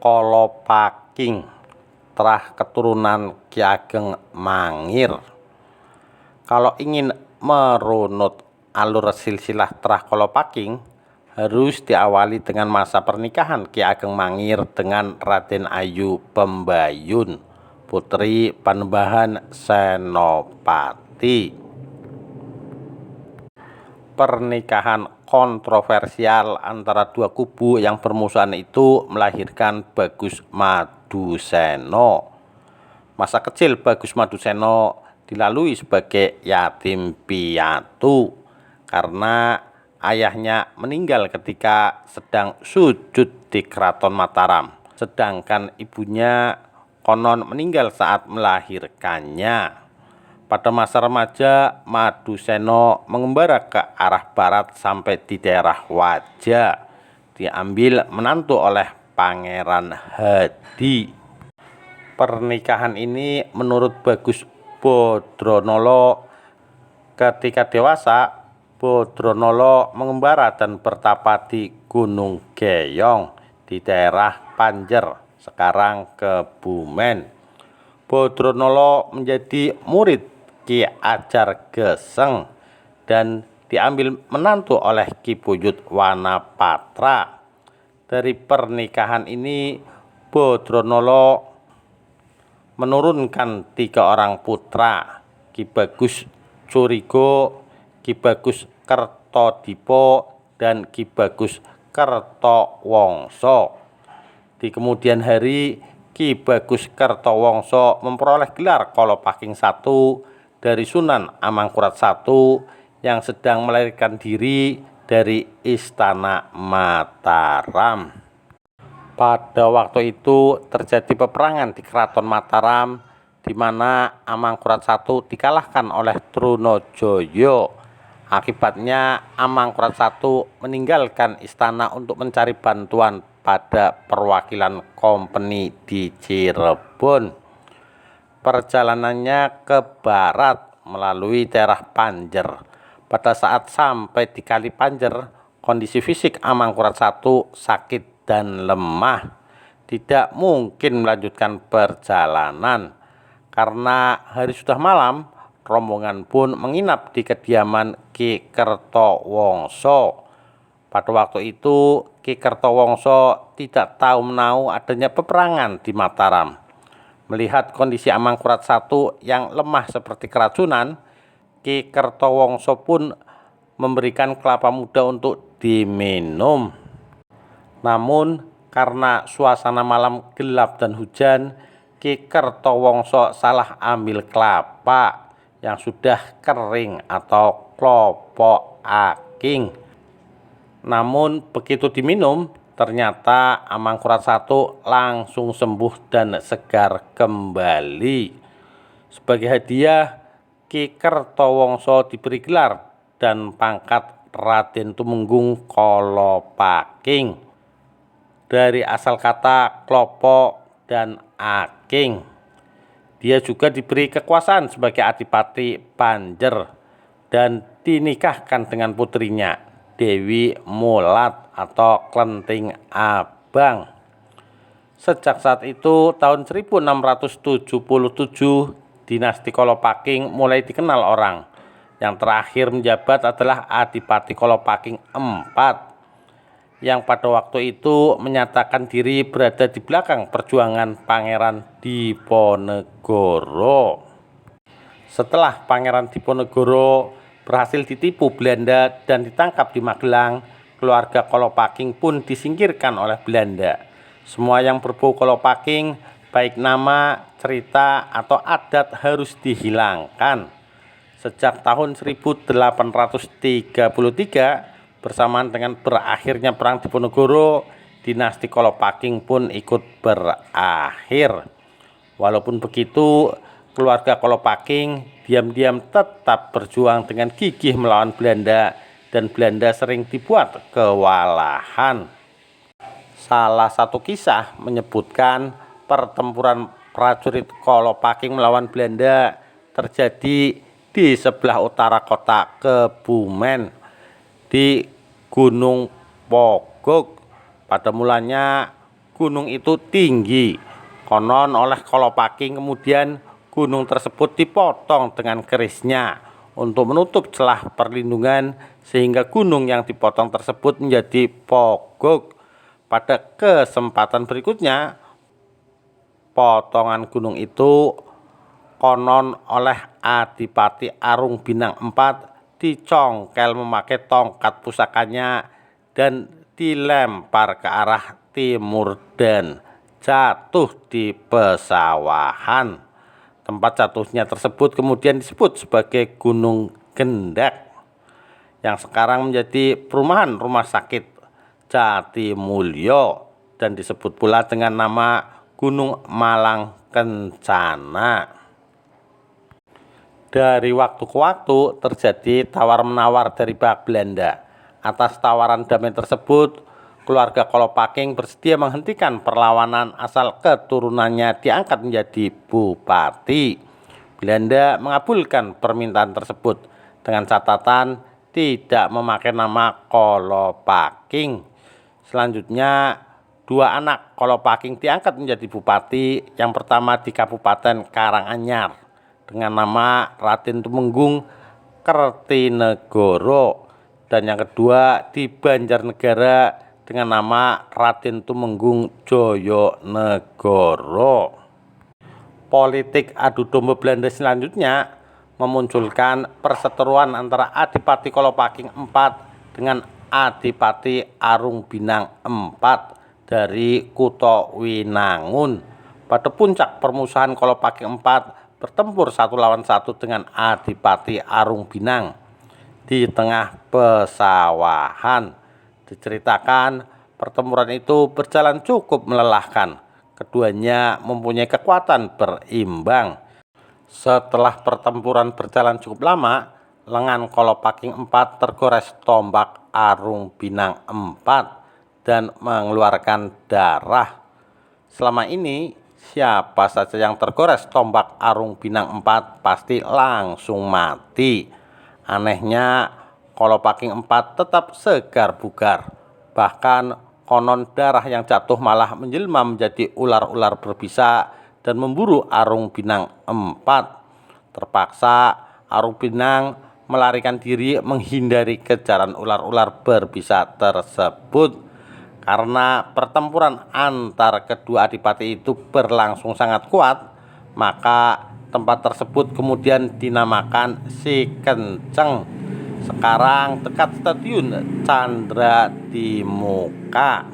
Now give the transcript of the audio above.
Kolopaking, trah keturunan Ki Ageng Mangir. Kalau ingin merunut alur silsilah trah Kolopaking, harus diawali dengan masa pernikahan Ki Ageng Mangir dengan Raden Ayu Pembayun, putri Panembahan Senopati. Pernikahan kontroversial antara dua kubu yang bermusuhan itu melahirkan Bagus Maduseno. Masa kecil Bagus Maduseno dilalui sebagai yatim piatu karena ayahnya meninggal ketika sedang sujud di Keraton Mataram, sedangkan ibunya konon meninggal saat melahirkannya. Pada masa remaja, Maduseno mengembara ke arah barat sampai di daerah Waja, diambil menantu oleh Pangeran Hadi. Pernikahan ini menurut Bagus Bodronolo, ketika dewasa, Bodronolo mengembara dan bertapa di Gunung Geyong di daerah Panjer, sekarang Kebumen. Bodronolo menjadi murid Ki Ajar Geseng dan diambil menantu oleh Ki Buyut Wanapatra. Dari pernikahan ini Bodronolo menurunkan 3 orang putra, Ki Bagus Curigo, Ki Bagus Kertodipo, dan Ki Bagus Kertowongso. Di kemudian hari, Ki Bagus Kertowongso memperoleh gelar Kolopaking I dari Sunan Amangkurat I yang sedang melarikan diri dari Istana Mataram. Pada waktu itu terjadi peperangan di Keraton Mataram, di mana Amangkurat I dikalahkan oleh Trunojoyo. Akibatnya Amangkurat I meninggalkan istana untuk mencari bantuan pada perwakilan kompeni di Cirebon. Perjalanannya ke barat melalui daerah Panjer. Pada saat sampai di Kali Panjer, kondisi fisik Amangkurat I sakit dan lemah. Tidak mungkin melanjutkan perjalanan. Karena hari sudah malam, rombongan pun menginap di kediaman Ki Kertowongso. Pada waktu itu, Ki Kertowongso tidak tahu menahu adanya peperangan di Mataram. Melihat kondisi Amangkurat I yang lemah seperti keracunan, Ki Kertowongso pun memberikan kelapa muda untuk diminum. Namun karena suasana malam gelap dan hujan, Ki Kertowongso salah ambil kelapa yang sudah kering atau klopo aking. Namun begitu diminum, ternyata Amangkurat I langsung sembuh dan segar kembali. Sebagai hadiah, Ki Kertowongso diberi gelar dan pangkat Raden Tumenggung Kolopaking dari asal kata klopo dan aking. Dia juga diberi kekuasaan sebagai Adipati Panjer dan dinikahkan dengan putrinya Dewi Mulat atau Klenting Abang. Sejak saat itu, tahun 1677, dinasti Kolopaking mulai dikenal orang. Yang terakhir menjabat adalah Adipati Kolopaking IV, yang pada waktu itu menyatakan diri berada di belakang perjuangan Pangeran Diponegoro. Setelah Pangeran Diponegoro berhasil ditipu Belanda dan ditangkap di Magelang, keluarga Kolopaking pun disingkirkan oleh Belanda. Semua yang berbau Kolopaking, baik nama, cerita, atau adat harus dihilangkan. Sejak tahun 1833, bersamaan dengan berakhirnya Perang Diponegoro, dinasti Kolopaking pun ikut berakhir. Walaupun begitu, keluarga Kolopaking diam-diam tetap berjuang dengan gigih melawan Belanda, dan Belanda sering dibuat kewalahan. Salah satu kisah menyebutkan pertempuran prajurit Kolopaking melawan Belanda terjadi di sebelah utara kota Kebumen, di Gunung Pogok. Pada mulanya gunung itu tinggi. Konon oleh Kolopaking kemudian gunung tersebut dipotong dengan kerisnya untuk menutup celah perlindungan sehingga gunung yang dipotong tersebut menjadi pogok. Pada kesempatan berikutnya, potongan gunung itu konon oleh Adipati Arung Binang IV dicongkel memakai tongkat pusakanya dan dilempar ke arah timur dan jatuh di pesawahan. Tempat jatuhnya tersebut kemudian disebut sebagai Gunung Gendak yang sekarang menjadi perumahan rumah sakit Jatimulyo dan disebut pula dengan nama Gunung Malang Kencana. Dari waktu ke waktu terjadi tawar-menawar dari pihak Belanda. Atas tawaran damai tersebut, keluarga Kolopaking bersedia menghentikan perlawanan asal keturunannya diangkat menjadi bupati. Belanda mengabulkan permintaan tersebut dengan catatan tidak memakai nama Kolopaking. Selanjutnya, dua anak Kolopaking diangkat menjadi bupati. Yang pertama di Kabupaten Karanganyar dengan nama Raden Tumenggung Kertinegoro, dan yang kedua di Banjarnegara dengan nama Raden Tumenggung Joyonegoro. Politik adu domba Belanda selanjutnya memunculkan perseteruan antara Adipati Kolopaking IV dengan Adipati Arung Binang IV dari Kuto Winangun. Pada puncak permusuhan, Kolopaking IV bertempur 1 lawan 1 dengan Adipati Arung Binang di tengah pesawahan. Diceritakan pertempuran itu berjalan cukup melelahkan. Keduanya mempunyai kekuatan berimbang. Setelah pertempuran berjalan cukup lama, lengan Kolopaking IV tergores tombak Arung Binang IV dan mengeluarkan darah. Selama ini, siapa saja yang tergores tombak Arung Binang IV pasti langsung mati. Anehnya, Kolopaking IV tetap segar bugar. Bahkan konon darah yang jatuh malah menjelma menjadi ular-ular berbisa dan memburu Arung Binang IV. Terpaksa Arung Binang melarikan diri menghindari kejaran ular-ular berbisa tersebut. Karena pertempuran antar kedua adipati itu berlangsung sangat kuat, maka tempat tersebut kemudian dinamakan Sikenceng, sekarang dekat Stadion Candra di Muka.